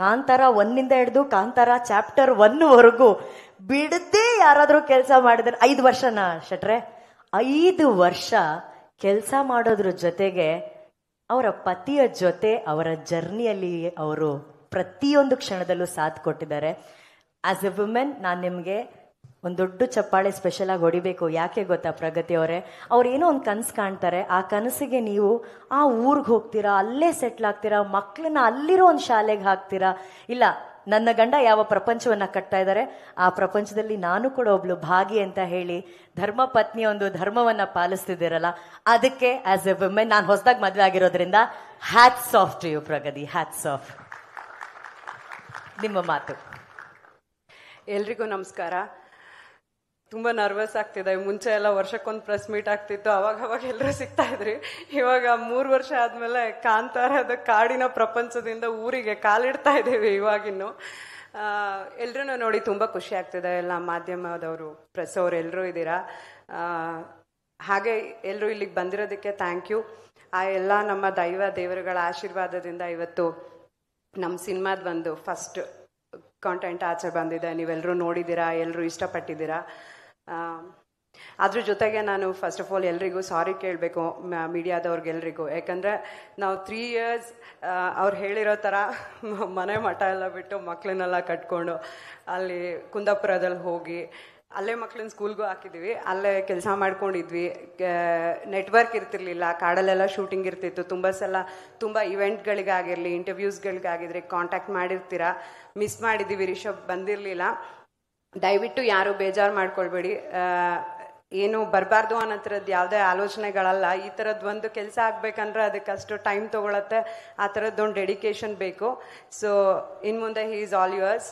ಕಾಂತಾರ 1 ಹಿಡಿದು ಕಾಂತಾರ ಚಾಪ್ಟರ್ 1 ಬಿಡದೆ ಯಾರಾದ್ರೂ ಕೆಲಸ ಮಾಡಿದ್ರೆ 5 ವರ್ಷನಾ ಶೆಟ್ರೆ? 5 ವರ್ಷ ಕೆಲಸ ಮಾಡೋದ್ರ ಜೊತೆಗೆ ಅವರ ಪತಿಯ ಜೊತೆ ಅವರ ಜರ್ನಿಯಲ್ಲಿ ಅವರು ಪ್ರತಿಯೊಂದು ಕ್ಷಣದಲ್ಲೂ ಸಾಥ್ ಕೊಟ್ಟಿದ್ದಾರೆ. ಆಸ್ ಎ ವುಮೆನ್ ನಾನು ನಿಮಗೆ ಒಂದು ದೊಡ್ಡ ಚಪ್ಪಾಳೆ ಸ್ಪೆಷಲ್ ಆಗಿ ಹೊಡಿಬೇಕು. ಯಾಕೆ ಗೊತ್ತಾ ಪ್ರಗತಿ ಅವರೇ, ಅವ್ರು ಏನೋ ಒಂದು ಕನಸು ಕಾಣ್ತಾರೆ. ಆ ಕನಸಿಗೆ ನೀವು ಆ ಊರಿಗೆ ಹೋಗ್ತೀರಾ, ಅಲ್ಲೇ ಸೆಟ್ಲ್ ಆಗ್ತೀರಾ, ಮಕ್ಕಳನ್ನ ಅಲ್ಲಿರೋ ಒಂದು ಶಾಲೆಗೆ ಹಾಕ್ತೀರಾ. ಇಲ್ಲ, ನನ್ನ ಗಂಡ ಯಾವ ಪ್ರಪಂಚವನ್ನ ಕಟ್ತಾ ಇದ್ದಾರೆ, ಆ ಪ್ರಪಂಚದಲ್ಲಿ ನಾನು ಕೂಡ ಒಬ್ಳು ಭಾಗಿ ಅಂತ ಹೇಳಿ ಧರ್ಮ ಪತ್ನಿ ಒಂದು ಧರ್ಮವನ್ನ ಪಾಲಿಸ್ತಿದ್ದೀರಲ್ಲ, ಅದಕ್ಕೆ ಆಸ್ ಎ ವುಮೆನ್ ನಾನು ಹೊಸದಾಗಿ ಮದುವೆ ಆಗಿರೋದ್ರಿಂದ hats off to you Pragathi, hats off. ನಿಮ್ಮ ಮಾತು. ಎಲ್ರಿಗೂ ನಮಸ್ಕಾರ. ತುಂಬ ನರ್ವಸ್ ಆಗ್ತಿದೆ. ಮುಂಚೆ ಎಲ್ಲ ವರ್ಷಕ್ಕೊಂದು ಪ್ರೆಸ್ ಮೀಟ್ ಆಗ್ತಿತ್ತು, ಅವಾಗ ಎಲ್ಲರೂ ಸಿಗ್ತಾ ಇದ್ರಿ. ಇವಾಗ 3 ವರ್ಷ ಆದಮೇಲೆ ಕಾಂತಾರದ ಕಾಡಿನ ಪ್ರಪಂಚದಿಂದ ಊರಿಗೆ ಕಾಲಿಡ್ತಾ ಇದ್ದೀವಿ. ಇವಾಗಿನ್ನು ಎಲ್ರೂ ನೋಡಿ ತುಂಬ ಖುಷಿ ಆಗ್ತಿದೆ. ಎಲ್ಲ ಮಾಧ್ಯಮದವರು, ಪ್ರೆಸ್ ಅವರು ಎಲ್ಲರೂ ಇದ್ದೀರಾ. ಹಾಗೆ ಎಲ್ಲರೂ ಇಲ್ಲಿಗೆ ಬಂದಿರೋದಕ್ಕೆ ಥ್ಯಾಂಕ್ ಯು. ಆ ಎಲ್ಲ ನಮ್ಮ ದೇವರುಗಳ ಆಶೀರ್ವಾದದಿಂದ ಇವತ್ತು ನಮ್ಮ ಸಿನಿಮಾದ ಒಂದು ಫಸ್ಟ್ ಕಾಂಟೆಂಟ್ ಆಚೆ ಬಂದಿದೆ. ನೀವೆಲ್ಲರೂ ನೋಡಿದ್ದೀರಾ, ಎಲ್ಲರೂ ಇಷ್ಟಪಟ್ಟಿದ್ದೀರಾ. ಅದ್ರ ಜೊತೆಗೆ ನಾನು ಫಸ್ಟ್ ಆಫ್ ಆಲ್ ಎಲ್ರಿಗೂ ಸಾರಿ ಕೇಳಬೇಕು, ಮೀಡಿಯಾದವ್ರಿಗೆಲ್ರಿಗೂ. ಯಾಕಂದರೆ ನಾವು 3 years ಅವ್ರು ಹೇಳಿರೋ ಥರ ಮನೆ ಮಠ ಎಲ್ಲ ಬಿಟ್ಟು ಮಕ್ಕಳನ್ನೆಲ್ಲ ಕಟ್ಕೊಂಡು ಅಲ್ಲಿ ಕುಂದಾಪುರದಲ್ಲಿ ಹೋಗಿ ಅಲ್ಲೇ ಮಕ್ಳನ್ನ ಸ್ಕೂಲ್ಗೂ ಹಾಕಿದ್ವಿ, ಅಲ್ಲೇ ಕೆಲಸ ಮಾಡ್ಕೊಂಡಿದ್ವಿ. ನೆಟ್ವರ್ಕ್ ಇರ್ತಿರ್ಲಿಲ್ಲ, ಕಾಡಲ್ಲೆಲ್ಲ ಶೂಟಿಂಗ್ ಇರ್ತಿತ್ತು. ತುಂಬ ಸಲ ತುಂಬ ಇವೆಂಟ್ಗಳಿಗಾಗಿರಲಿ, ಇಂಟರ್ವ್ಯೂಸ್ಗಳಿಗಾಗಿದ್ರೆ ಕಾಂಟ್ಯಾಕ್ಟ್ ಮಾಡಿರ್ತೀರಾ. ಮಿಸ್ ಮಾಡಿದ್ದೀವಿ, ರಿಷಬ್ ಬಂದಿರಲಿಲ್ಲ. ದಯವಿಟ್ಟು ಯಾರು ಬೇಜಾರು ಮಾಡ್ಕೊಳ್ಬೇಡಿ. ಏನು ಬರಬಾರ್ದು ಅನ್ನೋಥರದ್ದು ಯಾವುದೇ ಆಲೋಚನೆಗಳಲ್ಲ. ಈ ಥರದ್ದು ಒಂದು ಕೆಲಸ ಆಗ್ಬೇಕಂದ್ರೆ ಅದಕ್ಕಷ್ಟು ಟೈಮ್ ತೊಗೊಳತ್ತೆ, ಆ ಥರದ್ದೊಂದು ಡೆಡಿಕೇಶನ್ ಬೇಕು. ಸೊ ಇನ್ನು ಮುಂದೆ ಹಿ ಈಸ್ ಆಲ್ ಯುವರ್ಸ್.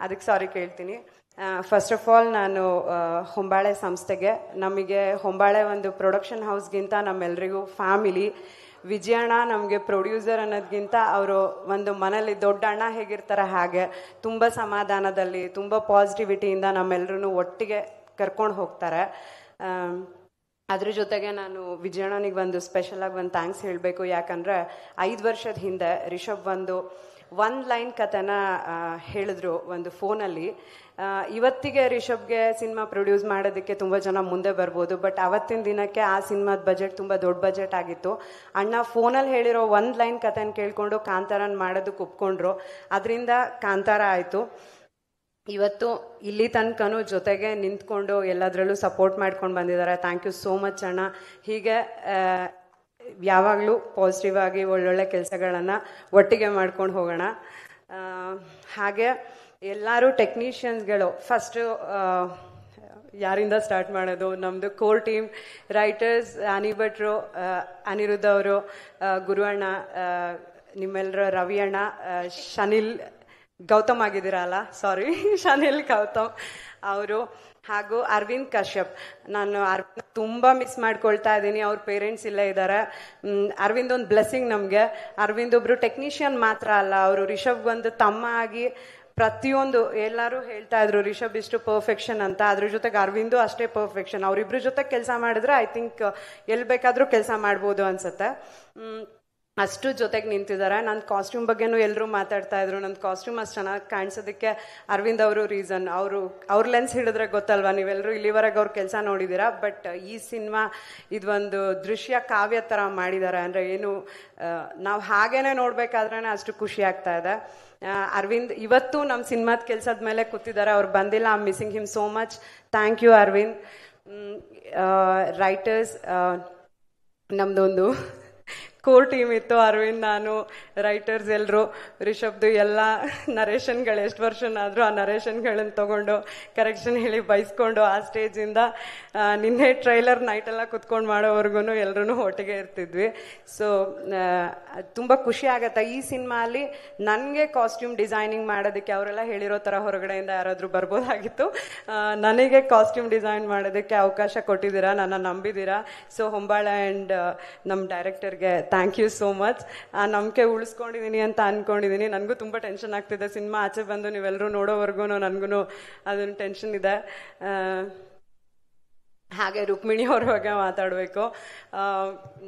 ಅದಕ್ಕೆ ಸಾರಿ ಕೇಳ್ತೀನಿ. ಫಸ್ಟ್ ಆಫ್ ಆಲ್ ನಾನು ಹೊಂಬಾಳೆ ಸಂಸ್ಥೆಗೆ, ನಮಗೆ ಹೊಂಬಾಳೆ ಒಂದು ಪ್ರೊಡಕ್ಷನ್ ಹೌಸ್ಗಿಂತ ನಮ್ಮೆಲ್ಲರಿಗೂ ಫ್ಯಾಮಿಲಿ. ವಿಜಯಣ್ಣ ನಮಗೆ ಪ್ರೊಡ್ಯೂಸರ್ ಅನ್ನೋದ್ಗಿಂತ ಅವರು ಒಂದು ಮನೇಲಿ ದೊಡ್ಡ ಅಣ್ಣ ಹೇಗಿರ್ತಾರೆ ಹಾಗೆ ತುಂಬ ಸಮಾಧಾನದಲ್ಲಿ, ತುಂಬ ಪಾಸಿಟಿವಿಟಿಯಿಂದ ನಮ್ಮೆಲ್ಲರೂ ಒಟ್ಟಿಗೆ ಕರ್ಕೊಂಡು ಹೋಗ್ತಾರೆ. ಅದ್ರ ಜೊತೆಗೆ ನಾನು ವಿಜಯಣ್ಣನಿಗೆ ಒಂದು ಸ್ಪೆಷಲಾಗಿ ಒಂದು ಥ್ಯಾಂಕ್ಸ್ ಹೇಳಬೇಕು. ಯಾಕಂದರೆ 5 ವರ್ಷದ ಹಿಂದೆ ರಿಷಬ್ ಒಂದು 1 ಲೈನ್ ಕಥೆನ ಹೇಳಿದ್ರು ಒಂದು ಫೋನಲ್ಲಿ. ಇವತ್ತಿಗೆ ರಿಷಬ್ಗೆ ಸಿನಿಮಾ ಪ್ರೊಡ್ಯೂಸ್ ಮಾಡೋದಕ್ಕೆ ತುಂಬ ಜನ ಮುಂದೆ ಬರ್ಬೋದು, ಬಟ್ ಅವತ್ತಿನ ದಿನಕ್ಕೆ ಆ ಸಿನಿಮಾದ ಬಜೆಟ್ ತುಂಬ ದೊಡ್ಡ ಬಜೆಟ್ ಆಗಿತ್ತು. ಅಣ್ಣ ಫೋನಲ್ಲಿ ಹೇಳಿರೋ 1 ಲೈನ್ ಕಥೆನ ಕೇಳ್ಕೊಂಡು ಕಾಂತಾರನ ಮಾಡೋದಕ್ಕೆ ಒಪ್ಕೊಂಡ್ರು. ಅದರಿಂದ ಕಾಂತಾರ ಆಯಿತು. ಇವತ್ತು ಇಲ್ಲಿ ತನಕನೂ ಜೊತೆಗೆ ನಿಂತ್ಕೊಂಡು ಎಲ್ಲದರಲ್ಲೂ ಸಪೋರ್ಟ್ ಮಾಡ್ಕೊಂಡು ಬಂದಿದ್ದಾರೆ. ಥ್ಯಾಂಕ್ ಯು ಸೋ ಮಚ್ ಅಣ್ಣ. ಹೀಗೆ ಯಾವಾಗಲೂ ಪಾಸಿಟಿವ್ ಆಗಿ ಒಳ್ಳೊಳ್ಳೆ ಕೆಲಸಗಳನ್ನು ಒಟ್ಟಿಗೆ ಮಾಡ್ಕೊಂಡು ಹೋಗೋಣ. ಹಾಗೆ ಎಲ್ಲರೂ ಟೆಕ್ನಿಷಿಯನ್ಸ್ಗಳು, ಫಸ್ಟು ಯಾರಿಂದ ಸ್ಟಾರ್ಟ್ ಮಾಡೋದು? ನಮ್ಮದು ಕೋರ್ ಟೀಮ್ ರೈಟರ್ಸ್ ಅನಿ ಭಟ್ರು, ಅನಿರುದ್ಧ ಅವರು, ಗುರು ಅಣ್ಣ, ನಿಮ್ಮೆಲ್ಲರ ರವಿ ಅಣ್ಣ, ಶನಿಲ್ ಗೌತಮ್ ಆಗಿದ್ದೀರಲ್ಲ, ಸಾರಿ ಶನಿಲ್ ಗೌತಮ್ ಅವರು, ಹಾಗೂ ಅರವಿಂದ್ ಕಶ್ಯಪ್. ನಾನು ಅರವಿಂದ್ ತುಂಬ ಮಿಸ್ ಮಾಡ್ಕೊಳ್ತಾ ಇದ್ದೀನಿ. ಅವ್ರ ಪೇರೆಂಟ್ಸ್ ಇಲ್ಲೇ ಇದ್ದಾರೆ. ಅರವಿಂದ್ ಒಂದು ಬ್ಲೆಸ್ಸಿಂಗ್ ನಮಗೆ. ಅರವಿಂದ್ ಒಬ್ರು ಟೆಕ್ನಿಷಿಯನ್ ಮಾತ್ರ ಅಲ್ಲ, ಅವರು ರಿಷಬ್ಗೊಂದು ತಮ್ಮ ಆಗಿ ಪ್ರತಿಯೊಂದು, ಎಲ್ಲರೂ ಹೇಳ್ತಾ ಇದ್ರು ರಿಷಬ್ ಇಷ್ಟು ಪರ್ಫೆಕ್ಷನ್ ಅಂತ. ಅದ್ರ ಜೊತೆಗೆ ಅರವಿಂದು ಅಷ್ಟೇ ಪರ್ಫೆಕ್ಷನ್. ಅವರಿಬ್ರು ಜೊತೆ ಕೆಲಸ ಮಾಡಿದ್ರೆ ಐ ಥಿಂಕ್ ಎಲ್ಲಿ ಬೇಕಾದರೂ ಕೆಲಸ ಮಾಡ್ಬೋದು ಅನ್ಸುತ್ತೆ. ಅಷ್ಟು ಜೊತೆಗೆ ನಿಂತಿದ್ದಾರೆ. ನನ್ನ ಕಾಸ್ಟ್ಯೂಮ್ ಬಗ್ಗೆನೂ ಎಲ್ಲರೂ ಮಾತಾಡ್ತಾ ಇದ್ರು. ನನ್ನ ಕಾಸ್ಟ್ಯೂಮ್ ಅಷ್ಟು ಚೆನ್ನಾಗಿ ಕಾಣಿಸೋದಕ್ಕೆ ಅರವಿಂದ್ ಅವರು ರೀಸನ್. ಅವ್ರ ಲೆನ್ಸ್ ಹಿಡಿದ್ರೆ ಗೊತ್ತಲ್ವಾ, ನೀವೆಲ್ಲರೂ ಇಲ್ಲಿವರೆಗೆ ಅವ್ರ ಕೆಲಸ ನೋಡಿದ್ದೀರಾ. ಬಟ್ ಈ ಸಿನಿಮಾ ಇದೊಂದು ದೃಶ್ಯ ಕಾವ್ಯ ಥರ ಮಾಡಿದ್ದಾರೆ. ಅಂದರೆ ಏನು, ನಾವು ಹಾಗೇನೆ ನೋಡ್ಬೇಕಾದ್ರೇ ಅಷ್ಟು ಖುಷಿ ಆಗ್ತಾ ಇದೆ. ಅರವಿಂದ್ ಇವತ್ತು ನಮ್ಮ ಸಿನಿಮಾದ ಕೆಲಸದ ಮೇಲೆ ಕೂತಿದ್ದಾರೆ. ಅವ್ರು ಬಂದಿಲ್ಲ. I am missing him so much. Thank you Aravind. Writers, ನಮ್ದೊಂದು ಕೋರ್ ಟೀಮ್ ಇತ್ತು. ಅರವಿಂದ್, ನಾನು, ರೈಟರ್ಸ್ ಎಲ್ಲರೂ. ರಿಷಬ್ದು ಎಲ್ಲ ನರೇಷನ್ಗಳು ಎಷ್ಟು ವರ್ಷನಾದರೂ ಆ ನರೇಷನ್ಗಳನ್ನು ತೊಗೊಂಡು ಕರೆಕ್ಷನ್ ಹೇಳಿ ಬೈಸ್ಕೊಂಡು ಆ ಸ್ಟೇಜಿಂದ ನಿನ್ನೆ ಟ್ರೈಲರ್ ನೈಟೆಲ್ಲ ಕುತ್ಕೊಂಡು ಮಾಡೋವರೆಗೂ ಎಲ್ಲರೂ ಒಟ್ಟಿಗೆ ಇರ್ತಿದ್ವಿ. ಸೊ ತುಂಬ ಖುಷಿ ಆಗತ್ತೆ. ಈ ಸಿನಿಮಾಲಿ ನನಗೆ ಕಾಸ್ಟ್ಯೂಮ್ ಡಿಸೈನಿಂಗ್ ಮಾಡೋದಕ್ಕೆ ಅವರೆಲ್ಲ ಹೇಳಿರೋ ಥರ ಹೊರಗಡೆಯಿಂದ ಯಾರಾದರೂ ಬರ್ಬೋದಾಗಿತ್ತು. ನನಗೆ ಕಾಸ್ಟ್ಯೂಮ್ ಡಿಸೈನ್ ಮಾಡೋದಕ್ಕೆ ಅವಕಾಶ ಕೊಟ್ಟಿದ್ದೀರಾ, ನನ್ನ ನಂಬಿದ್ದೀರಾ. ಸೊ ಹೊಂಬಾಳೆ ಆ್ಯಂಡ್ ನಮ್ಮ ಡೈರೆಕ್ಟರ್ಗೆ ಥ್ಯಾಂಕ್ ಯು ಸೋ ಮಚ್. ಆ ನಂಬಿಕೆ ಉಳಿಸ್ಕೊಂಡಿದ್ದೀನಿ ಅಂತ ಅಂದ್ಕೊಂಡಿದ್ದೀನಿ. ನನಗೂ ತುಂಬ ಟೆನ್ಷನ್ ಆಗ್ತಿದೆ. ಸಿನಿಮಾ ಆಚೆ ಬಂದು ನೀವೆಲ್ಲರೂ ನೋಡೋವರೆಗೂ ನನಗೂ ಅದೊಂದು ಟೆನ್ಷನ್ ಇದೆ. ಹಾಗೆ ರುಕ್ಮಿಣಿ ಅವ್ರ ಬಗ್ಗೆ ಮಾತಾಡಬೇಕು.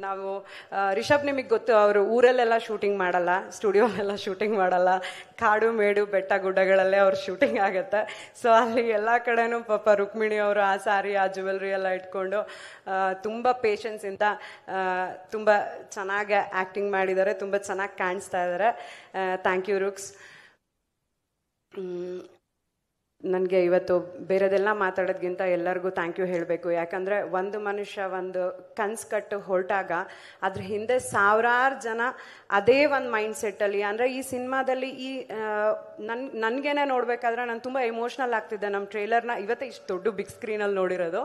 ನಾವು ರಿಷಬ್ ನಿಮಗೆ ಗೊತ್ತು, ಅವರು ಊರಲ್ಲೆಲ್ಲ ಶೂಟಿಂಗ್ ಮಾಡಲ್ಲ, ಸ್ಟುಡಿಯೋಲೆಲ್ಲ ಶೂಟಿಂಗ್ ಮಾಡಲ್ಲ, ಕಾಡು ಮೇಡು ಬೆಟ್ಟ ಗುಡ್ಡಗಳಲ್ಲೇ ಅವ್ರ ಶೂಟಿಂಗ್ ಆಗುತ್ತೆ. ಸೊ ಅಲ್ಲಿ ಎಲ್ಲ ಕಡೆನೂ ಪಾಪ ರುಕ್ಮಿಣಿ ಅವರು ಆ ಸಾರಿ ಆ ಜ್ಯುವೆಲ್ರಿ ಎಲ್ಲ ಇಟ್ಕೊಂಡು ತುಂಬ ಪೇಷನ್ಸಿಂದ ತುಂಬ ಚೆನ್ನಾಗಿ ಆ್ಯಕ್ಟಿಂಗ್ ಮಾಡಿದ್ದಾರೆ, ತುಂಬ ಚೆನ್ನಾಗಿ ಕಾಣಿಸ್ತಾ ಇದ್ದಾರೆ. Thank you Ruks. ನನಗೆ ಇವತ್ತು ಬೇರೆದೆಲ್ಲ ಮಾತಾಡೋದ್ಗಿಂತ ಎಲ್ಲರಿಗೂ ಥ್ಯಾಂಕ್ ಯು ಹೇಳಬೇಕು. ಯಾಕಂದರೆ ಒಂದು ಮನುಷ್ಯ ಒಂದು ಕನ್ಸು ಕಟ್ಟು ಹೊರಟಾಗ ಅದ್ರ ಹಿಂದೆ ಸಾವಿರಾರು ಜನ ಅದೇ ಒಂದು ಮೈಂಡ್ ಸೆಟ್ಟಲ್ಲಿ, ಅಂದರೆ ಈ ಸಿನಿಮಾದಲ್ಲಿ ಈ ನನಗೇನೆ ನೋಡಬೇಕಾದ್ರೆ ನಾನು ತುಂಬ ಎಮೋಷ್ನಲ್ ಆಗ್ತಿದ್ದೆ. ನಮ್ಮ ಟ್ರೇಲರ್ನ ಇವತ್ತೇ ಇಷ್ಟು ದೊಡ್ಡ ಬಿಗ್ ಸ್ಕ್ರೀನಲ್ಲಿ ನೋಡಿರೋದು,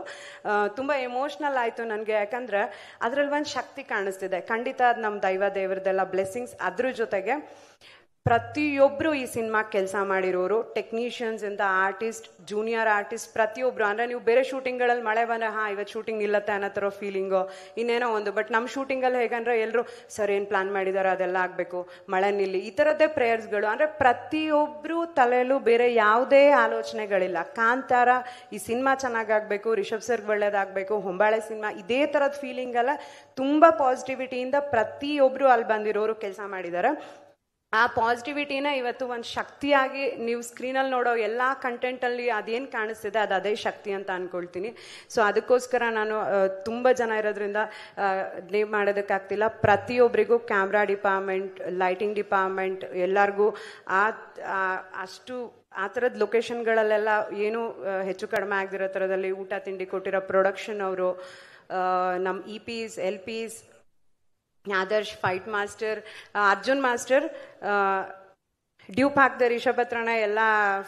ತುಂಬ ಎಮೋಷ್ನಲ್ ಆಯಿತು ನನಗೆ. ಯಾಕಂದರೆ ಅದರಲ್ಲಿ ಒಂದು ಶಕ್ತಿ ಕಾಣಿಸ್ತಿದೆ. ಖಂಡಿತ ಅದು ನಮ್ಮ ದೇವ್ರದ್ದೆಲ್ಲ ಬ್ಲೆಸ್ಸಿಂಗ್ಸ್. ಅದ್ರ ಜೊತೆಗೆ ಪ್ರತಿಯೊಬ್ಬರು ಈ ಸಿನಿಮಾ ಕೆಲಸ ಮಾಡಿರೋರು, ಟೆಕ್ನಿಷಿಯನ್ಸ್ ಇಂದ ಆರ್ಟಿಸ್ಟ್, ಜೂನಿಯರ್ ಆರ್ಟಿಸ್ಟ್, ಪ್ರತಿಯೊಬ್ಬರು. ಅಂದರೆ ನೀವು ಬೇರೆ ಶೂಟಿಂಗ್ಗಳಲ್ಲಿ ಮಳೆ ಬಂದರೆ ಇವತ್ತು ಶೂಟಿಂಗ್ ನಿಲ್ಲತ್ತೆ ಅನ್ನೋ ಥರ ಫೀಲಿಂಗು, ಇನ್ನೇನೋ ಒಂದು. ಬಟ್ ನಮ್ಮ ಶೂಟಿಂಗಲ್ಲಿ ಹೇಗಂದ್ರೆ ಎಲ್ಲರೂ ಸರ್ ಏನು ಪ್ಲಾನ್ ಮಾಡಿದ್ದಾರೆ ಅದೆಲ್ಲ ಆಗಬೇಕು, ಮಳೆ ನಿಲ್ಲಿ, ಈ ಥರದ್ದೇ ಪ್ರೇಯರ್ಸ್ಗಳು. ಅಂದರೆ ಪ್ರತಿಯೊಬ್ಬರು ತಲೆಯಲ್ಲೂ ಬೇರೆ ಯಾವುದೇ ಆಲೋಚನೆಗಳಿಲ್ಲ. ಕಾಂತಾರ ಈ ಸಿನಿಮಾ ಚೆನ್ನಾಗಾಗಬೇಕು, ರಿಷಬ್ ಸರ್ಗೆ ಒಳ್ಳೇದಾಗಬೇಕು, ಹೊಂಬಾಳೆ ಸಿನಿಮಾ, ಇದೇ ಥರದ ಫೀಲಿಂಗೆಲ್ಲ ತುಂಬ ಪಾಸಿಟಿವಿಟಿಯಿಂದ ಪ್ರತಿಯೊಬ್ಬರು ಅಲ್ಲಿ ಬಂದಿರೋರು ಕೆಲಸ ಮಾಡಿದ್ದಾರೆ. ಆ ಪಾಸಿಟಿವಿಟಿನ ಇವತ್ತು ಒಂದು ಶಕ್ತಿಯಾಗಿ ನೀವು ಸ್ಕ್ರೀನಲ್ಲಿ ನೋಡೋ ಎಲ್ಲ ಕಂಟೆಂಟಲ್ಲಿ ಅದೇನು ಕಾಣಿಸ್ತಿದೆ ಅದು ಅದೇ ಶಕ್ತಿ ಅಂತ ಅಂದ್ಕೊಳ್ತೀನಿ. ಸೊ ಅದಕ್ಕೋಸ್ಕರ ನಾನು ತುಂಬ ಜನ ಇರೋದ್ರಿಂದ ನೇಮ್ ಮಾಡೋದಕ್ಕಾಗ್ತಿಲ್ಲ. ಪ್ರತಿಯೊಬ್ಬರಿಗೂ ಕ್ಯಾಮ್ರಾ ಡಿಪಾರ್ಟ್ಮೆಂಟ್, ಲೈಟಿಂಗ್ ಡಿಪಾರ್ಟ್ಮೆಂಟ್ ಎಲ್ಲರಿಗೂ ಅಷ್ಟು ಆ ಥರದ ಲೊಕೇಶನ್ಗಳಲ್ಲೆಲ್ಲ ಏನು ಹೆಚ್ಚು ಕಡಿಮೆ ಆಗದಿರೋ ಥರದಲ್ಲಿ ಊಟ ತಿಂಡಿ ಕೊಟ್ಟಿರೋ ಪ್ರೊಡಕ್ಷನ್ ಅವರು, ನಮ್ಮ EPs, LPs, Adarsh, fight master, Arjun master, dupe ಹಾಕ್ದೆ ರಿಷಬ್ ಹತ್ರನ ಎಲ್ಲ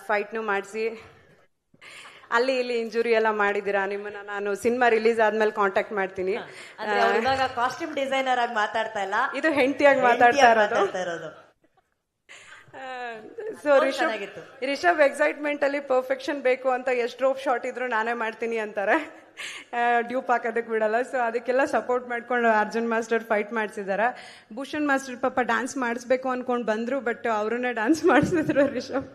ಫೈಟ್ನು ಮಾಡಿಸಿ ಅಲ್ಲಿ ಇಲ್ಲಿ ಇಂಜುರಿ ಎಲ್ಲ ಮಾಡಿದ್ದೀರಾ. ನಿಮ್ಮನ್ನ ನಾನು ಸಿನಿಮಾ ರಿಲೀಸ್ ಆದ್ಮೇಲೆ ಕಾಂಟ್ಯಾಕ್ಟ್ ಮಾಡ್ತೀನಿ. ಕಾಸ್ಟ್ಯೂಮ್ ಡಿಸೈನರ್ ಆಗಿ ಮಾತಾಡ್ತಾ ಇಲ್ಲ, ಇದು ಹೆಂಡತಿಯಾಗಿ ಮಾತಾಡ್ತಾ ಇರೋದು. ಸೊ ರಿಷಬ್ ಎಕ್ಸೈಟ್ಮೆಂಟ್ ಅಲ್ಲಿ ಪರ್ಫೆಕ್ಷನ್ ಬೇಕು ಅಂತ ಎಷ್ಟು ರೋಪ್ ಶಾಟ್ ಇದ್ರು ನಾನೇ ಮಾಡ್ತೀನಿ ಅಂತಾರೆ, ಡ್ಯೂಪ್ ಹಾಕೋದಕ್ಕೆ ಬಿಡಲ್ಲ. ಸೊ ಅದಕ್ಕೆಲ್ಲ ಸಪೋರ್ಟ್ ಮಾಡ್ಕೊಂಡು ಅರ್ಜುನ್ ಮಾಸ್ಟರ್ ಫೈಟ್ ಮಾಡಿಸಿದಾರೆ. ಭೂಷಣ್ ಮಾಸ್ಟರ್ ಪಾಪ ಡ್ಯಾನ್ಸ್ ಮಾಡಿಸ್ಬೇಕು ಅನ್ಕೊಂಡು ಬಂದ್ರು, ಬಟ್ ಅವ್ರನ್ನೇ ಡ್ಯಾನ್ಸ್ ಮಾಡಿಸಿದ್ರು ರಿಷಬ್.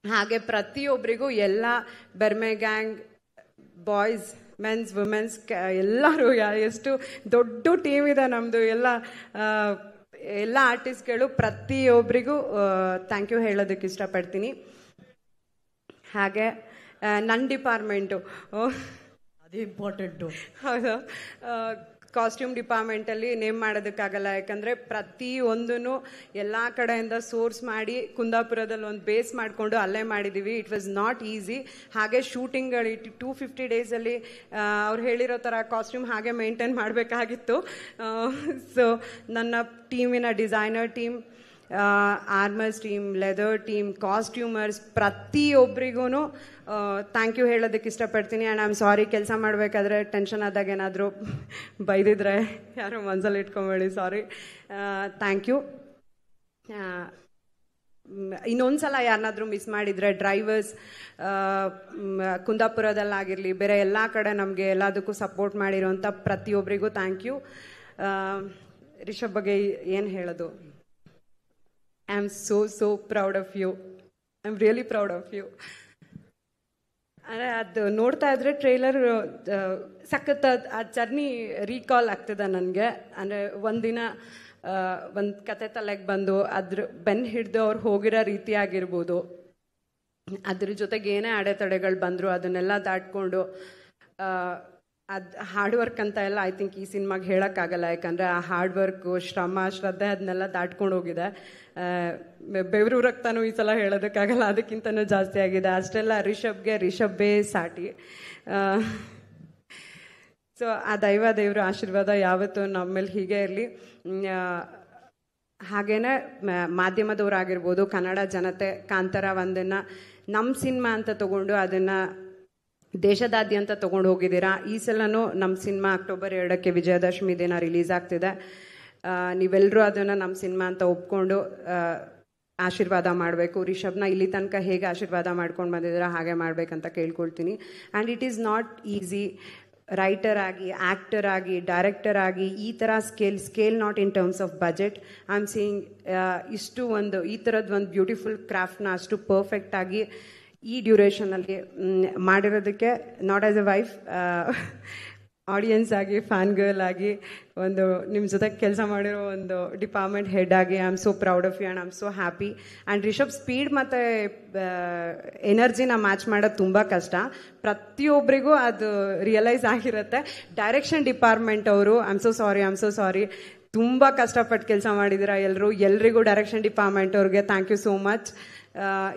ಹಾಗೆ ಪ್ರತಿಯೊಬ್ಬರಿಗೂ ಎಲ್ಲ ಬೆರ್ಮೆ ಗ್ಯಾಂಗ್, ಬಾಯ್ಸ್, ಮೆನ್ಸ್, ವುಮೆನ್ಸ್ ಎಲ್ಲರೂ, ಎಷ್ಟು ದೊಡ್ಡ ಟೀಮ್ ಇದೆ ನಮ್ಮದು, ಎಲ್ಲ ಆರ್ಟಿಸ್ಟ್ಗಳು, ಪ್ರತಿಯೊಬ್ಬರಿಗೂ ಥ್ಯಾಂಕ್ ಯು ಹೇಳೋದಕ್ಕೆ ಇಷ್ಟಪಡ್ತೀನಿ. ಹಾಗೆ ನನ್ನ ಡಿಪಾರ್ಟ್ಮೆಂಟು ಅದು ಇಂಪಾರ್ಟೆಂಟು. ಹೌದು, ಕಾಸ್ಟ್ಯೂಮ್ ಡಿಪಾರ್ಟ್ಮೆಂಟಲ್ಲಿ ನೇಮ್ ಮಾಡೋದಕ್ಕಾಗಲ್ಲ. ಯಾಕಂದರೆ ಪ್ರತಿಯೊಂದೂ ಎಲ್ಲ ಕಡೆಯಿಂದ ಸೋರ್ಸ್ ಮಾಡಿ ಕುಂದಾಪುರದಲ್ಲಿ ಒಂದು ಬೇಸ್ ಮಾಡಿಕೊಂಡು ಅಲ್ಲೇ ಮಾಡಿದ್ದೀವಿ. It was not easy. ಹಾಗೆ ಶೂಟಿಂಗ್ಗಳು 250 ಡೇಸಲ್ಲಿ ಅವ್ರು ಹೇಳಿರೋ ಥರ ಕಾಸ್ಟ್ಯೂಮ್ ಹಾಗೆ ಮೇಂಟೈನ್ ಮಾಡಬೇಕಾಗಿತ್ತು. ಸೊ ನನ್ನ ಟೀಮಿನ designer team, armours team, leather team, costumers, ಪ್ರತಿಯೊಬ್ಬರಿಗೂ ಥ್ಯಾಂಕ್ ಯು ಹೇಳೋದಕ್ಕೆ ಇಷ್ಟಪಡ್ತೀನಿ. ಆ್ಯಂಡ್ ಐ ಆಮ್ ಸಾರಿ, ಕೆಲಸ ಮಾಡಬೇಕಾದ್ರೆ ಟೆನ್ಷನ್ ಆದಾಗ ಏನಾದರೂ ಬೈದಿದ್ರೆ ಯಾರು ಮನಸ್ಸಲ್ಲಿ ಇಟ್ಕೊಂಬೇಡಿ, ಸಾರಿ. Thank you. ಇನ್ನೊಂದ್ಸಲ ಯಾರನ್ನಾದ್ರೂ ಮಿಸ್ ಮಾಡಿದರೆ ಡ್ರೈವರ್ಸ್, ಕುಂದಾಪುರದಲ್ಲಾಗಿರಲಿ, ಬೇರೆ ಎಲ್ಲ ಕಡೆ ನಮಗೆ ಎಲ್ಲದಕ್ಕೂ ಸಪೋರ್ಟ್ ಮಾಡಿರೋಂಥ ಪ್ರತಿಯೊಬ್ಬರಿಗೂ ಥ್ಯಾಂಕ್ ಯು. ರಿಷಬ್ ಬಗ್ಗೆ ಏನು ಹೇಳೋದು? I am so proud of you. I am really proud of you. ಅಂದರೆ ಅದು ನೋಡ್ತಾ ಇದ್ರೆ ಟ್ರೈಲರ್ ಸಖತ್ ಆ ಜರ್ನಿ ರೀಕಾಲ್ ಆಗ್ತದೆ ನನಗೆ. ಅಂದರೆ ಒಂದಿನ ಒಂದು ಕತೆ ತಲೆಗೆ ಬಂದು ಅದ್ರ ಬೆನ್ನು ಹಿಡಿದು ಅವ್ರು ಹೋಗಿರೋ ರೀತಿ ಆಗಿರ್ಬೋದು, ಅದ್ರ ಜೊತೆಗೆ ಏನೇ ಅಡೆತಡೆಗಳು ಬಂದರು ಅದನ್ನೆಲ್ಲ ದಾಟ್ಕೊಂಡು ಅದು ಹಾರ್ಡ್ ವರ್ಕ್ ಅಂತ ಎಲ್ಲ ಐ ಥಿಂಕ್ ಈ ಸಿನಿಮಾಗೆ ಹೇಳೋಕ್ಕಾಗಲ್ಲ. ಯಾಕಂದರೆ ಆ ಹಾರ್ಡ್ ವರ್ಕು, ಶ್ರಮ, ಶ್ರದ್ಧೆ ಅದನ್ನೆಲ್ಲ ದಾಟ್ಕೊಂಡು ಹೋಗಿದೆ. ಬೆವರು ರಕ್ತನೂ ಈ ಸಲ ಹೇಳೋದಕ್ಕಾಗಲ್ಲ, ಅದಕ್ಕಿಂತನೂ ಜಾಸ್ತಿ ಆಗಿದೆ. ಅಷ್ಟೆಲ್ಲ ರಿಷಬ್ಬೇ ಸಾಟಿ. ಸೊ ಆ ದೇವ್ರ ಆಶೀರ್ವಾದ ಯಾವತ್ತೂ ನಮ್ಮ ಮೇಲೆ ಹೀಗೆ ಇರಲಿ. ಹಾಗೇನೆ ಮಾಧ್ಯಮದವರಾಗಿರ್ಬೋದು, ಕನ್ನಡ ಜನತೆ ಕಾಂತಾರ ಒಂದನ್ನು ನಮ್ಮ ಸಿನಿಮಾ ಅಂತ ತಗೊಂಡು ಅದನ್ನು ದೇಶದಾದ್ಯಂತ ತೊಗೊಂಡು ಹೋಗಿದ್ದೀರಾ. ಈ ಸಲನೂ ನಮ್ಮ ಸಿನಿಮಾ ಅಕ್ಟೋಬರ್ 2ಕ್ಕೆ ವಿಜಯದಶಮಿ ದಿನ ರಿಲೀಸ್ ಆಗ್ತಿದೆ. ನೀವೆಲ್ಲರೂ ಅದನ್ನು ನಮ್ಮ ಸಿನಿಮಾ ಅಂತ ಒಪ್ಕೊಂಡು ಆಶೀರ್ವಾದ ಮಾಡಬೇಕು. ರಿಷಬ್ನ ಇಲ್ಲಿ ತನಕ ಹೇಗೆ ಆಶೀರ್ವಾದ ಮಾಡ್ಕೊಂಡು ಬಂದಿದ್ದೀರಾ ಹಾಗೆ ಮಾಡಬೇಕಂತ ಕೇಳ್ಕೊಳ್ತೀನಿ. And it is not easy writer ಆಗಿ, ಆ್ಯಕ್ಟರ್ ಆಗಿ, ಡೈರೆಕ್ಟರ್ ಆಗಿ ಈ ಥರ scale not in terms of budget. I am seeing ಈ ಥರದ್ದು ಒಂದು ಬ್ಯೂಟಿಫುಲ್ ಕ್ರಾಫ್ಟ್ನ ಅಷ್ಟು ಪರ್ಫೆಕ್ಟಾಗಿ ಈ ಡ್ಯೂರೇಷನಲ್ಲಿ ಮಾಡಿರೋದಕ್ಕೆ not as a wife, audience ಆಗಿ, ಫ್ಯಾನ್ ಗರ್ಲ್ ಆಗಿ, ಒಂದು ನಿಮ್ಮ ಜೊತೆ ಕೆಲಸ ಮಾಡಿರೋ ಒಂದು ಡಿಪಾರ್ಟ್ಮೆಂಟ್ ಹೆಡ್ ಆಗಿ I am so proud of you and I am so happy. And Rishab speed ಮತ್ತು ಎನರ್ಜಿನ ಮ್ಯಾಚ್ ಮಾಡೋದು ತುಂಬ ಕಷ್ಟ, ಪ್ರತಿಯೊಬ್ಬರಿಗೂ ಅದು ರಿಯಲೈಸ್ ಆಗಿರುತ್ತೆ. ಡೈರೆಕ್ಷನ್ ಡಿಪಾರ್ಟ್ಮೆಂಟ್ ಅವರು ಐ ಆಮ್ ಸೋ ಸಾರಿ, ತುಂಬ ಕಷ್ಟಪಟ್ಟು ಕೆಲಸ ಮಾಡಿದ್ದೀರಾ ಎಲ್ರಿಗೂ ಡೈರೆಕ್ಷನ್ ಡಿಪಾರ್ಟ್ಮೆಂಟ್ ಅವ್ರಿಗೆ ಥ್ಯಾಂಕ್ ಯು ಸೋ ಮಚ್.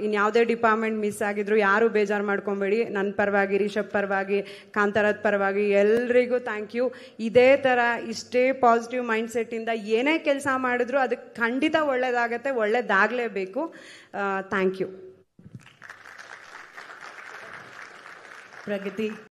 ಇನ್ಯಾವುದೇ ಡಿಪಾರ್ಟ್ಮೆಂಟ್ ಮಿಸ್ ಆಗಿದ್ರು ಯಾರು ಬೇಜಾರು ಮಾಡ್ಕೊಬೇಡಿ, ನನ್ನ ಪರವಾಗಿ, ರಿಷಬ್ ಪರವಾಗಿ, ಕಾಂತಾರದ ಪರವಾಗಿ ಎಲ್ರಿಗೂ ಥ್ಯಾಂಕ್ ಯು. ಇದೇ ಥರ ಇಷ್ಟೇ ಪಾಸಿಟಿವ್ ಮೈಂಡ್ಸೆಟ್ಟಿಂದ ಏನೇ ಕೆಲಸ ಮಾಡಿದ್ರು ಅದಕ್ಕೆ ಖಂಡಿತ ಒಳ್ಳೇದಾಗತ್ತೆ, ಒಳ್ಳೇದಾಗಲೇಬೇಕು. Thank you. ಪ್ರಗತಿ.